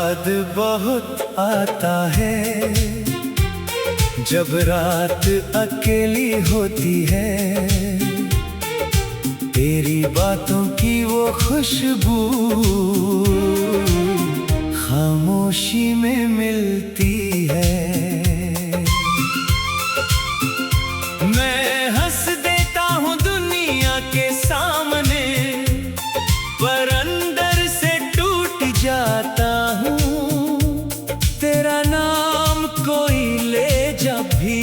याद बहुत आता है जब रात अकेली होती है, तेरी बातों की वो खुशबू खामोशी में मिलती है। मैं हंस देता हूँ दुनिया के सामने, पर अंदर से टूट जाता हूँ। तेरा नाम कोई ले जब भी,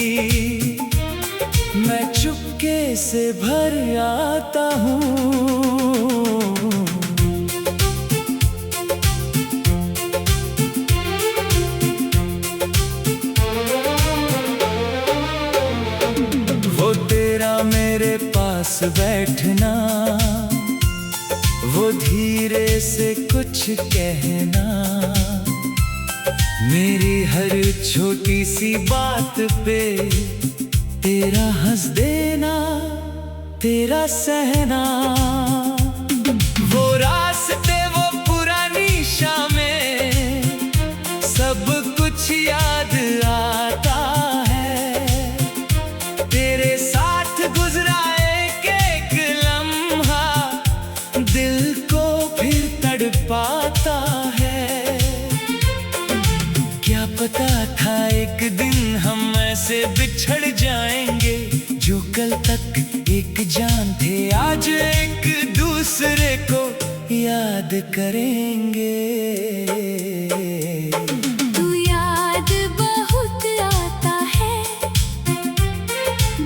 मैं चुपके से भर आता हूँ। वो तेरा मेरे पास बैठना, वो धीरे से कुछ कहना, मेरी हर छोटी सी बात पे तेरा हंस देना, तेरा सहना। वो रास्ते, वो पुरानी शामें, सब कुछ याद आता है। तेरे साथ गुजरा एक लम्हा दिल को फिर तड़पाता है। क्या पता था एक दिन हम ऐसे बिछड़ जाएंगे, जो कल तक एक जान थे आज एक दूसरे को याद करेंगे। तू याद बहुत आता है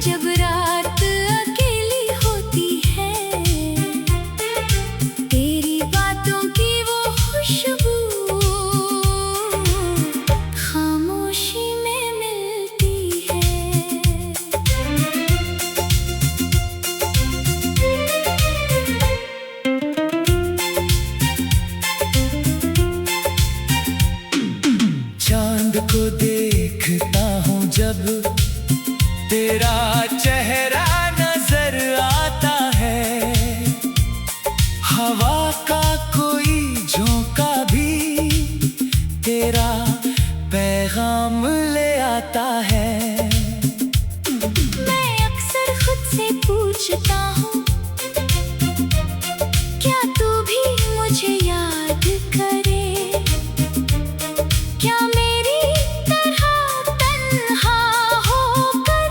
जब रात अकेली होती है, तेरी बातों की वो खुशबू खामोशी में मिलती है। चांद को देखता हूँ जब तेरा चेहरा नजर आता है, हवा का कोई झोंका भी तेरा पैगाम ले आता है। मैं अक्सर खुद से पूछता हूँ, क्या तू भी मुझे याद करे? क्या मेरी तरह तन्हा होकर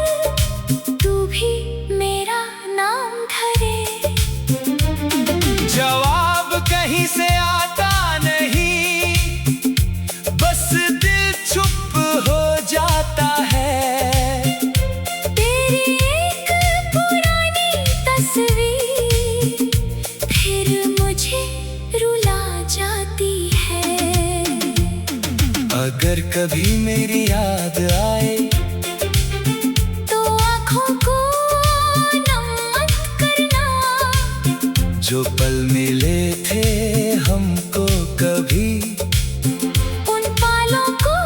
तू भी मेरा नाम धरे? जवाब कहीं से आता नहीं, बस दिल चुप हो जाता है। तेरी एक पुरानी तस्वीर फिर मुझे रुला जाती है। अगर कभी मेरी याद आए तो आँखों को नम मत करना, जो पल मिले थे हमको कभी, उन पालों को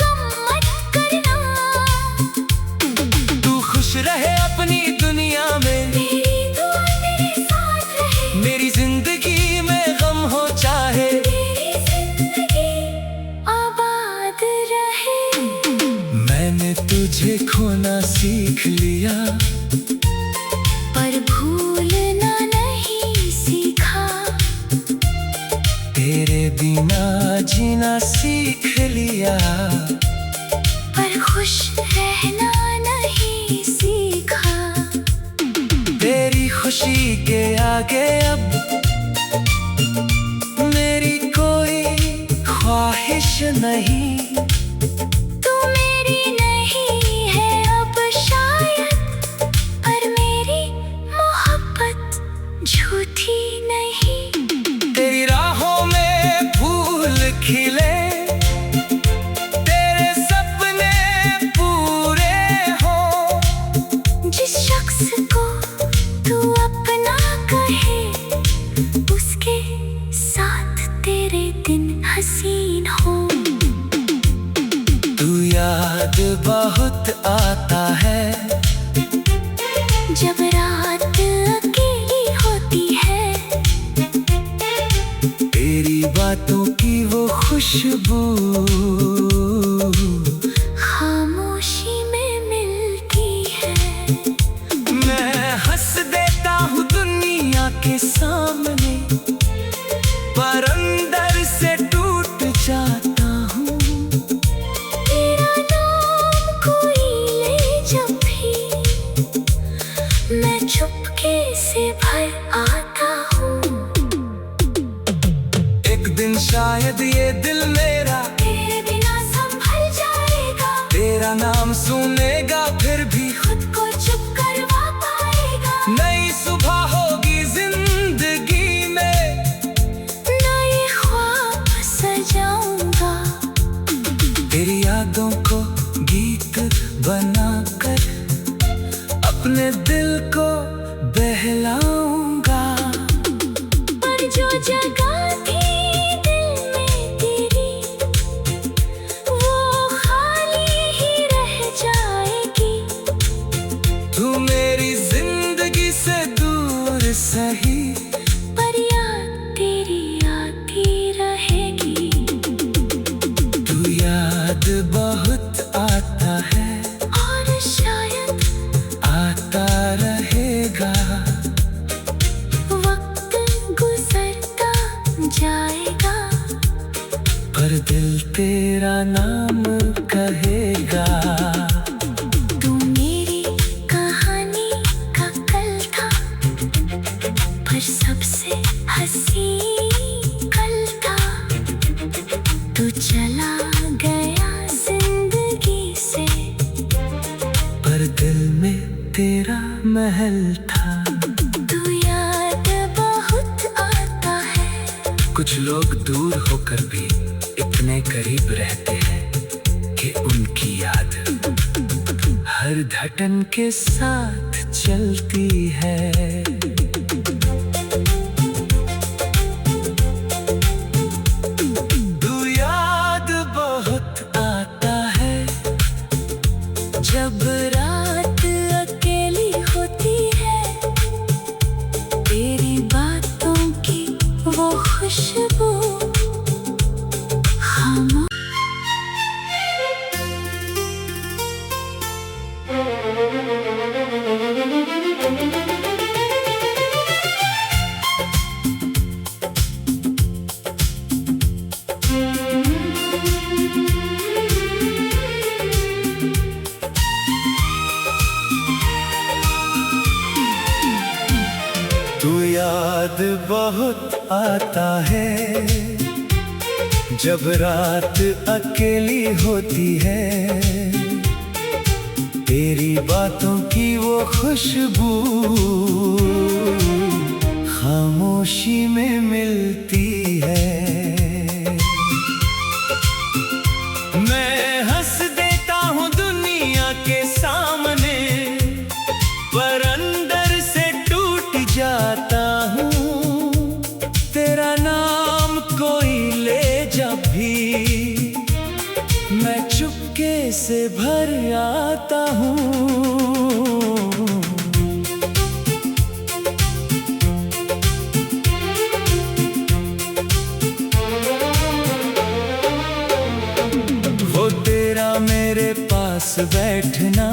कम मत करना। तू खुश रहे अपनी दुनिया में, मेरी दुआ तेरे साथ रहे, मेरी जिंदगी में गम हो चाहे, मेरी जिंदगी आबाद रहे। मैंने तुझे खोना सीख लिया, पर भूलना नहीं सीखा। तेरे बिना जीना सीख लिया, पर खुश रहना नहीं सीखा। तेरी खुशी के आगे अब मेरी कोई ख्वाहिश नहीं। तू मेरी नहीं है अब शायद, पर मेरी मोहब्बत झूठी नहीं। तेरी राहों में फूल खिले, तेरे सपने पूरे हो। जिस शख्स को तू अपना कहे, उसके साथ तेरे दिन हसीन हो। भर आता हूँ। एक दिन शायद ये दिल मेरा तेरे बिना संभल जाएगा। तेरा नाम सुनेगा फिर भी खुद को चुप करवा पाएगा। नई सुबह होगी जिंदगी में, नए ख्वाब सजाऊंगा। तेरी यादों को गीत बनाकर अपने दिल को बहलाऊंगा। पर जो जगह थी दिल में तेरी, वो खाली ही रह जाएगी। तू मेरी जिंदगी से दूर सही, पर याद तेरी आती रहेगी। तू याद बहुत आता है और शायद आता रहेगा। वक्त गुजरता जाएगा, पर दिल तेरा नाम कहेगा। तू मेरी कहानी का कल था, पर सबसे हंसी कल था। तू चला गया जिंदगी से, पर दिल में तेरा महल था। तू याद बहुत आता है। कुछ लोग दूर होकर भी इतने करीब रहते हैं कि उनकी याद हर धड़कन के साथ चलती है। तू याद बहुत आता है जब रात अकेली होती है, तेरी बातों की वो खुशबू खामोश। तू याद बहुत आता है जब रात अकेली होती है। तेरी बातों की वो खुशबू खामोशी में मिलती है। मैं हंस देता हूँ दुनिया के सामने, पर अंदर से टूट जाता हूँ। तेरा नाम कोई ले जब भी, मैं चुपके से भर आता हूँ। वो तेरा मेरे पास बैठना,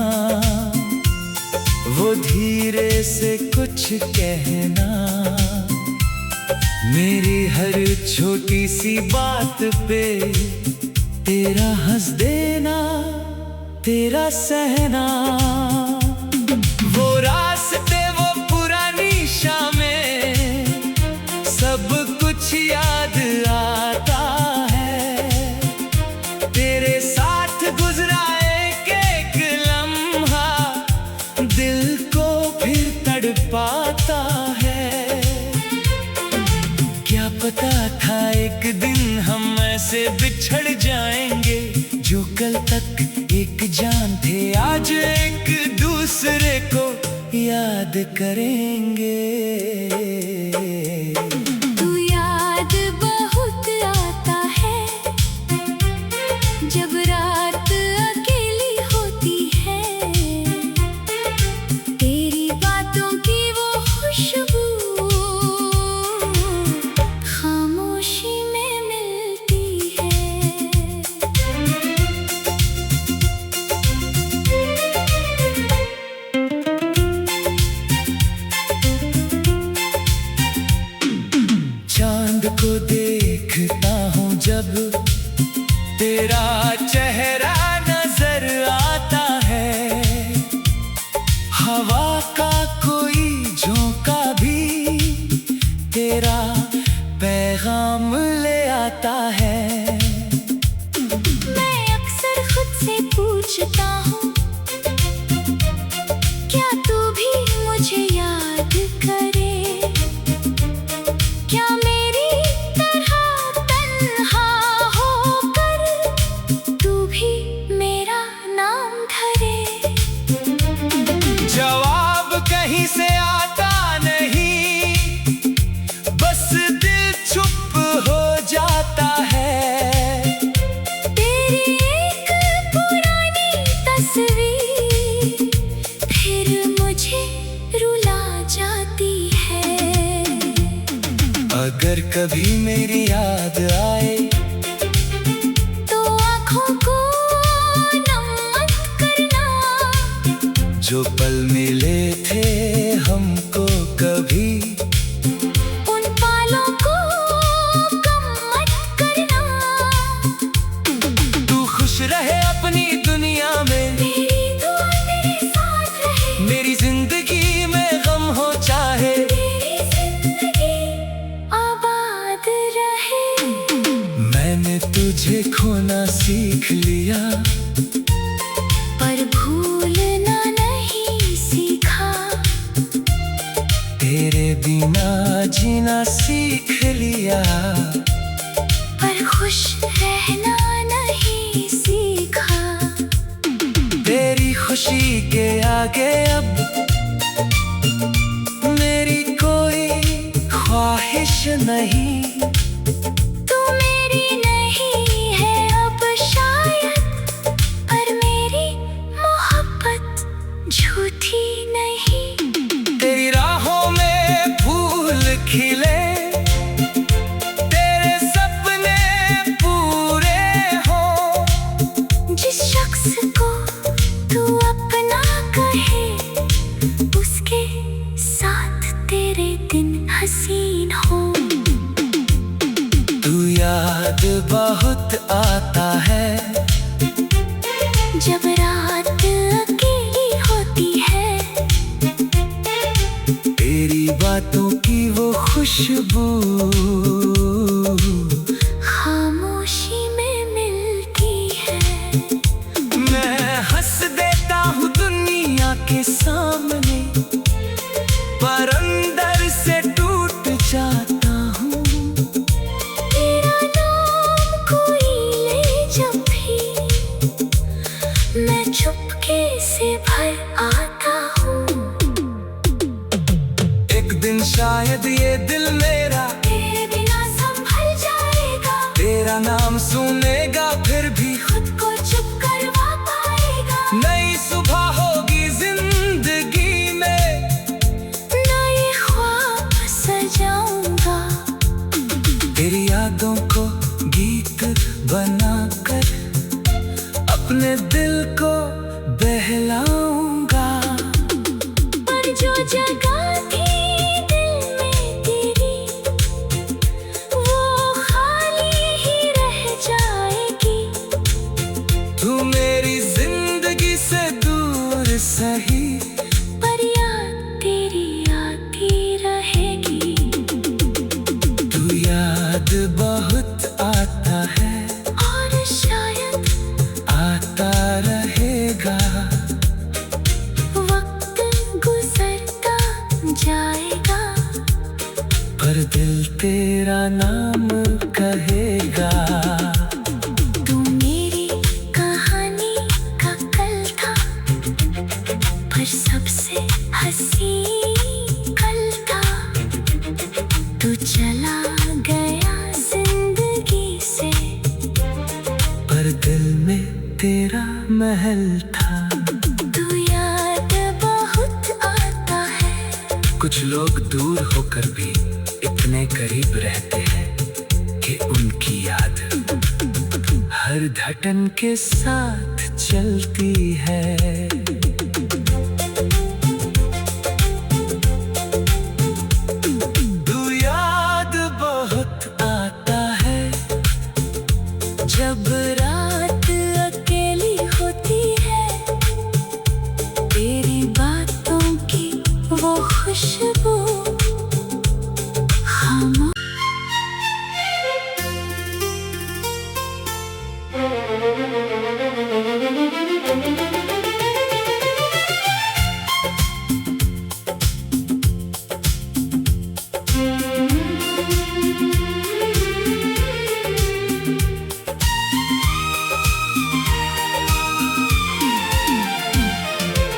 वो धीरे से कुछ कहना, मेरी हर छोटी सी बात पे तेरा हंस देना, तेरा सहना। वो रास्ते वो पुरानी शामें, सब कुछ याद आता है। तेरे साथ गुजरा एक लम्हा दिल को फिर तड़पाता है। क्या पता था एक दिन हम ऐसे बिछड़ जाएंगे, जो कल तक एक जान थे आज एक दूसरे को याद करेंगे। तू याद बहुत आता है जब रात अकेली होती है, तेरी बातों की वो खुशबू खामोशी में मिलती है। चांद को देखता हूँ जब तेरा चेहरा नजर आता है, हवा का कोई झोंका भी अगर कभी मेरी याद आए तो आँखों को नम मत करना। जो पल मिले थे हमको कभी उन पालों को कम मत करना। तू खुश रहे अपनी दुनिया में, मेरी दुआ तेरे साथ रहे। मेरी जिंदगी में गम हो चाहे, मेरी जिंदगी आबाद रहे। मैंने तुझे खोना सीख लिया पर भूलना नहीं सीखा। तेरे बिना जीना सीख लिया, पर खुश रहना नहीं सीखा। तेरी खुशी के आगे अब मेरी कोई ख्वाहिश नहीं। तू मेरी नहीं है अब शायद, पर मेरी मोहब्बत झूठी नहीं। तेरी राहों में फूल खिले, तेरे सपने पूरे हो। जिस शख्स को तू अपना कहे, उसके साथ तेरे दिन हसीन हो। तू याद बहुत आता है जब रात अकेली होती है। तेरी बातों की वो खुशबू खामोशी में मिलती है। मैं हंस देता हूँ दुनिया के सामने, पर अंदर से टूट जाता हूँ। तेरा नाम कोई ले जब भी, मैं चुपके से भर आता हूँ। एक दिन शायद ये दिल मेरा तेरे बिना संभल जाएगा। तेरा नाम सुनेगा फिर भी खुद को चुप करवा पाएगा। नई सुबह होगी जिंदगी में, नए ख्वाब सजाऊंगा। तेरी यादों को गीत बनाकर अपने दिल को बहलाऊंगा। पर जो जगह थी दिल में तेरी, वो खाली ही रह जाएगी। तू मेरी जिंदगी से दूर सही, पर याद तेरी आती रहेगी। तू याद बहुत आता है और शायद आता रहेगा। वक्त गुजरता जाएगा, पर दिल तेरा नाम कहेगा। तू मेरी कहानी का कल था, पर सबसे हसीन कल था। तू चला गया जिंदगी से, पर दिल में तेरा महल था। तू याद बहुत आता है। कुछ लोग दूर होकर भी इतने करीब रहते हैं कि उनकी याद हर धड़कन के साथ चलती है। तू याद बहुत आता है जब रात अकेली होती है। तेरी बातों की वो खुशबू खामोश।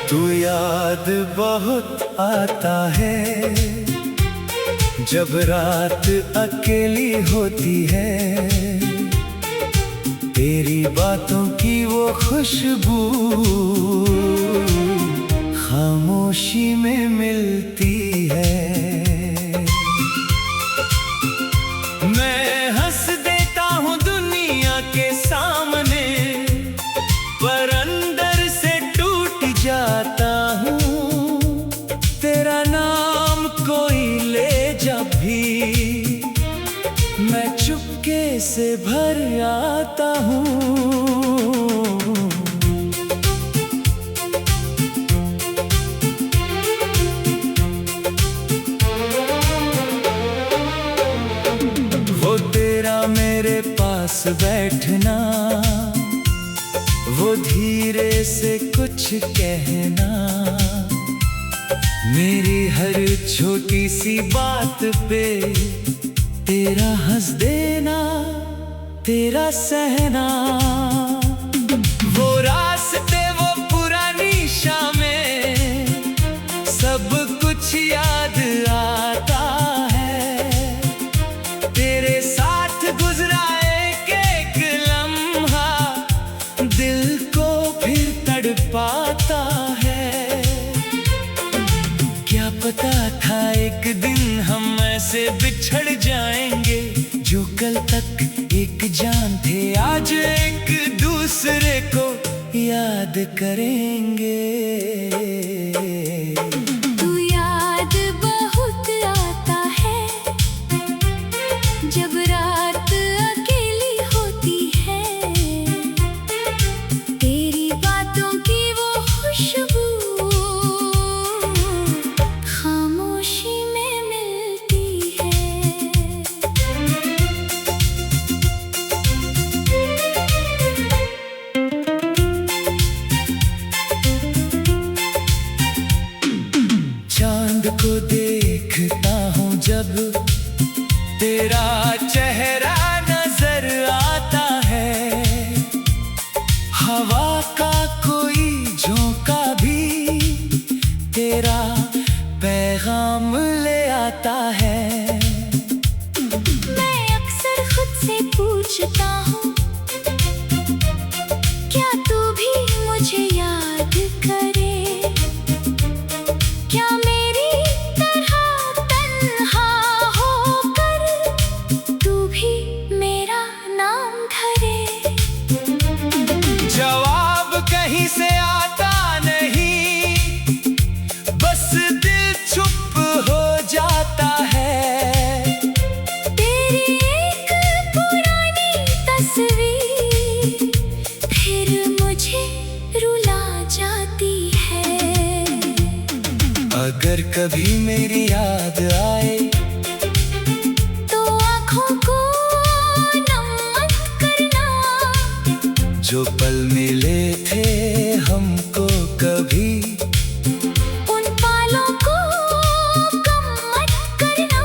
तू याद बहुत आता है जब रात अकेली होती है। तेरी बातों की वो खुशबू खामोशी में मिलती है। आता हूँ, तेरा नाम कोई ले जब भी, मैं चुपके से भर आता हूँ। वो तेरा मेरे पास बैठना, वो धीरे से कुछ कहना, मेरी हर छोटी सी बात पे तेरा हंस देना, तेरा सहना। वो रास्ते, वो पुरानी शामें, सब कुछ याद आता है, तेरे साथ गुजरा एक लम्हा दिल को फिर तड़पाता है। क्या पता था एक दिन हम ऐसे बिछड़ जाएंगे, जो कल तक एक जान थे आज एक दूसरे को याद करेंगे। तू याद बहुत आता है, जब रात अकेली होती है, तेरी बातों की वो खुशबू खामोशी में मिलती है। चांद को देखता हूँ जब तेरा चेहरा नजर आता है, हवा का कोई झोंका भी तेरा पैगाम ले आता है। मैं अक्सर खुद से पूछता हूँ, क्या तू भी मुझे याद करे? क्या मेरी तरह तन्हा होकर तू भी मेरा नाम धरे? जवाब कहीं से आता नहीं, बस दिल चुप हो जाता है। तेरी एक पुरानी तस्वीर फिर मुझे रुला जाती है। अगर कभी मेरी याद आए तो आँखों को नम मत करना, जो पल मिले थे हमको कभी, उन पालों को कम मत करना।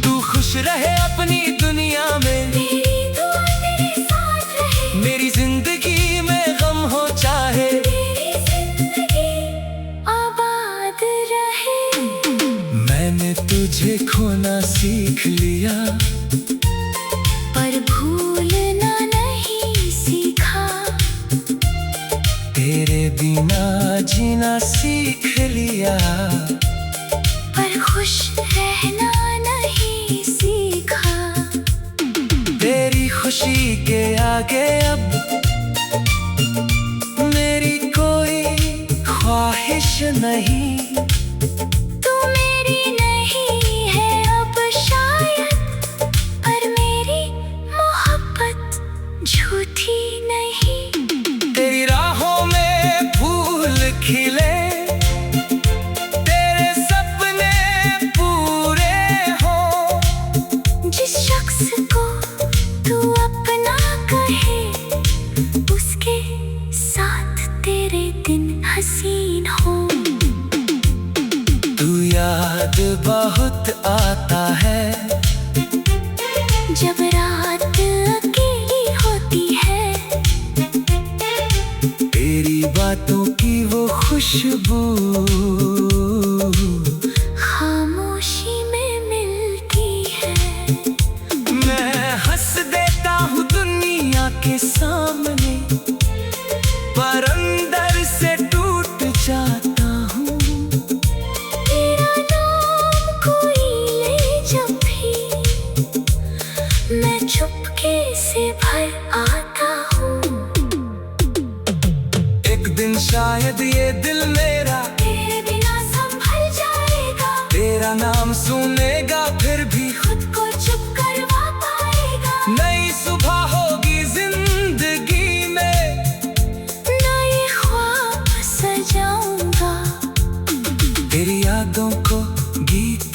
तू खुश रहे अपनी दुनिया में, मेरी दुआ तेरे साथ रहे, मेरी जिंदगी में गम हो चाहे, मेरी जिंदगी आबाद रहे। मैंने तुझे खोना सीख लिया, पर भूलना नहीं सीखा, तेरे बिना जीना सीख लिया, पर खुश रहना नहीं सीखा। तेरी खुशी के आगे अब मेरी कोई ख्वाहिश नहीं। तू मेरी नहीं है अब शायद, पर मेरी मोहब्बत झूठी नहीं। तेरी राहों में फूल खिले, तेरे सपने पूरे हों, जिस शख्स को तू अपना कहे, उसके साथ तेरे दिन हसीन हो। तू याद बहुत आता है, जब रात अकेली होती है, तेरी बातों की वो खुशबू खामोशी में मिलती है। मैं हंस देता हूँ दुनिया के सामने, पर अंदर से टूट जाता हूँ। तेरा नाम कोई ले जब भी, मैं चुपके से भर आता हूँ। एक दिन शायद बाद ये दिल मेरा तेरे बिना संभल जाएगा। तेरा नाम सुनेगा फिर भी खुद को चुप करवा पाएगा। नई सुबह होगी जिंदगी में, नए ख्वाब सजाऊंगा। तेरी यादों को गीत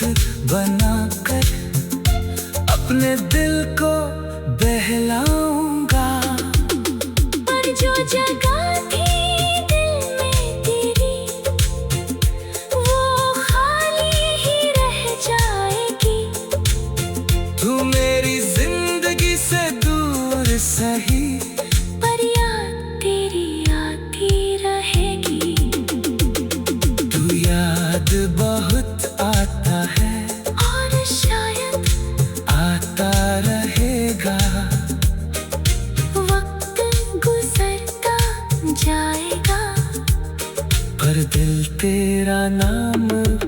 बनाकर अपने दिल को बहलाऊंगा। पर जो जगह थी दिल में तेरी, वो खाली ही रह जाएगी। तू मेरी जिंदगी से दूर सही, पर याद तेरी आती रहेगी। तू याद बहुत आता है और शायद आता रहेगा। वक्त गुजरता जाएगा, पर दिल तेरा नाम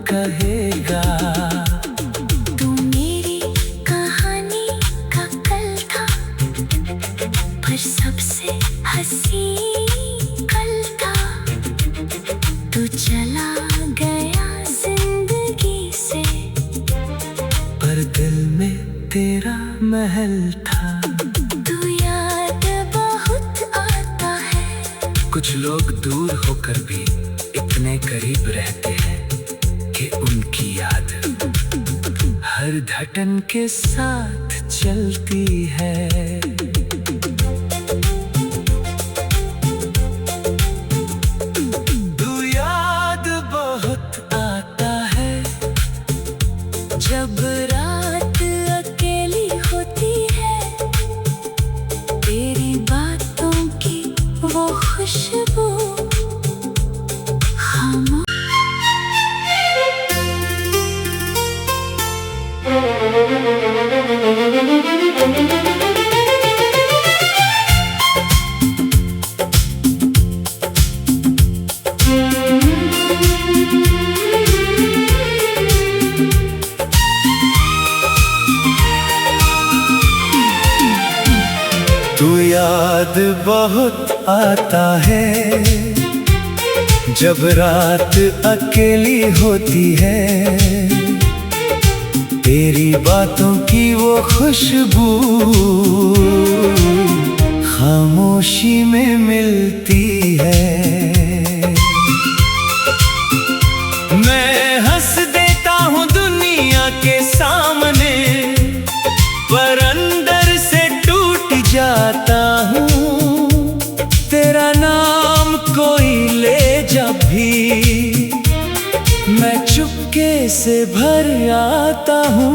कहेगा। तू मेरी कहानी का कल था, पर सबसे हंसी कल था। तू चला गया जिंदगी से, पर दिल में तेरा महल था। तू याद बहुत आता है। कुछ लोग दूर होकर भी इतने करीब रहते हैं कि उनकी याद हर धड़कन के साथ चलती है। तू याद बहुत आता है जब रात अकेली होती है, तेरी बातों की वो खुशबू खामोश। तू याद बहुत आता है जब रात अकेली होती है। तेरी बातों की वो खुशबू खामोशी में मिलती है। मैं हंस देता हूँ दुनिया के सामने, पर अंदर से टूट जाता हूँ। तेरा नाम कोई ले जब भी, मैं चुपके से भर आता हूँ।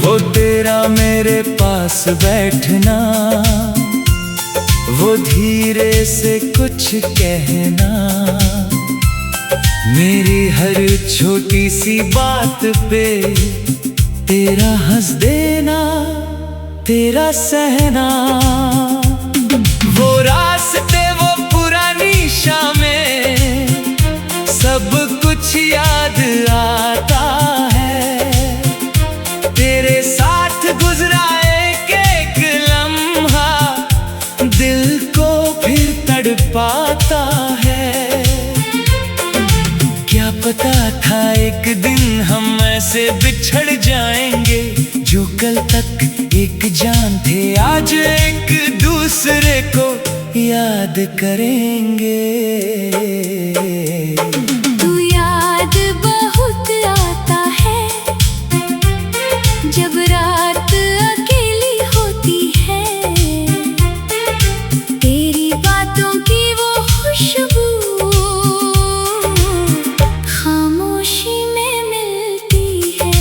वो तेरा मेरे पास बैठना, वो धीरे से कुछ कहना, मेरी हर छोटी सी बात पे तेरा हंस देना, तेरा सहना। वो रास्ते वो पुरानी शामें, सब कुछ याद आता है। तेरे साथ गुजरा एक लम्हा दिल को फिर तड़पाता है। क्या पता था एक दिन हम ऐसे बिछड़ जाएंगे, जो कल तक एक जान थे आज एक दूसरे को याद करेंगे। तू याद बहुत आता है जब रात अकेली होती है, तेरी बातों की वो खुशबू खामोशी में मिलती है।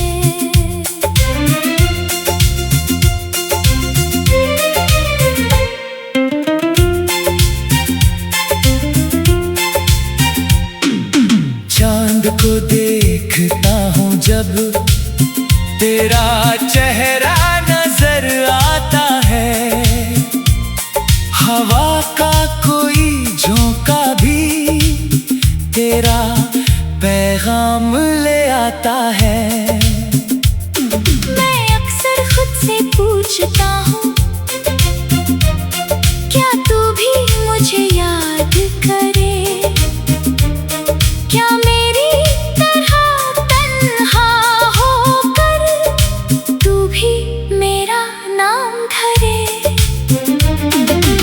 चांद को देखता हूँ जब तेरा चेहरा नजर आता है, हवा का कोई झोंका भी तेरा पैगाम ले आता आता है। मैं अक्सर खुद से पूछता हूँ, क्या तू भी मुझे याद करे? क्या मेरी तरह तन्हा होकर तू भी मेरा नाम धरे?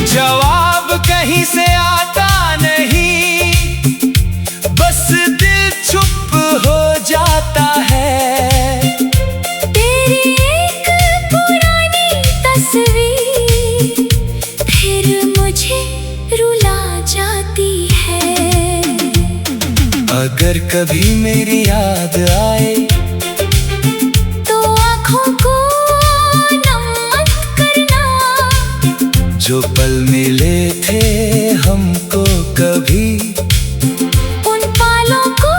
जवाब कहीं से आता नहीं, बस दिल चुप हो जाता है। तेरी एक पुरानी तस्वीर फिर मुझे रुला जाती है। अगर कभी मेरी याद आए तो आँखों को नम मत करना। जो पल मिले थे हमको कभी, उन पालों को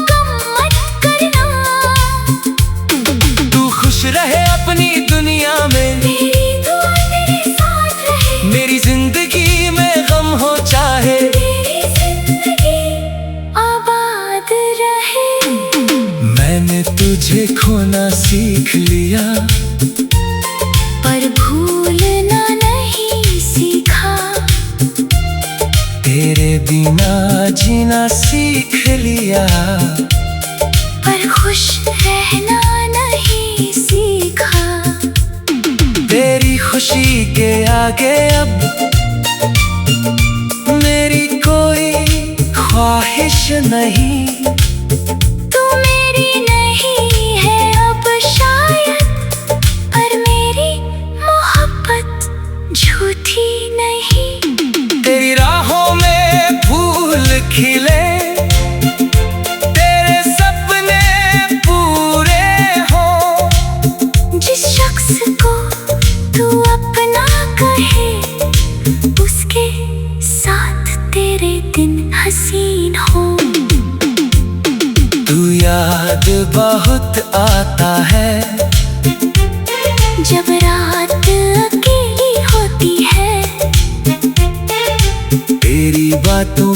कम मत करना। तू खुश रहे अपनी दुनिया में, मेरी दुआ तेरे साथ रहे। मेरी जिंदगी में गम हो चाहे, मेरी जिंदगी आबाद रहे। मैंने तुझे खोना सीख लिया, पर भूलना नहीं सीखा। तेरे बिना जीना सीख लिया, पर खुश रहना नहीं सीखा। तेरी खुशी के आगे अब मेरी कोई ख्वाहिश नहीं। तू मेरी नहीं है अब शायद, पर मेरी मोहब्बत झूठी नहीं। तेरी राहों में फूल खिले, तेरे सपने पूरे हों। जिस शख्स को तू अपना कहे, उसके साथ तेरे दिन हसीन हो। तू याद बहुत आता है, जब रात अकेली होती है। तेरी बातों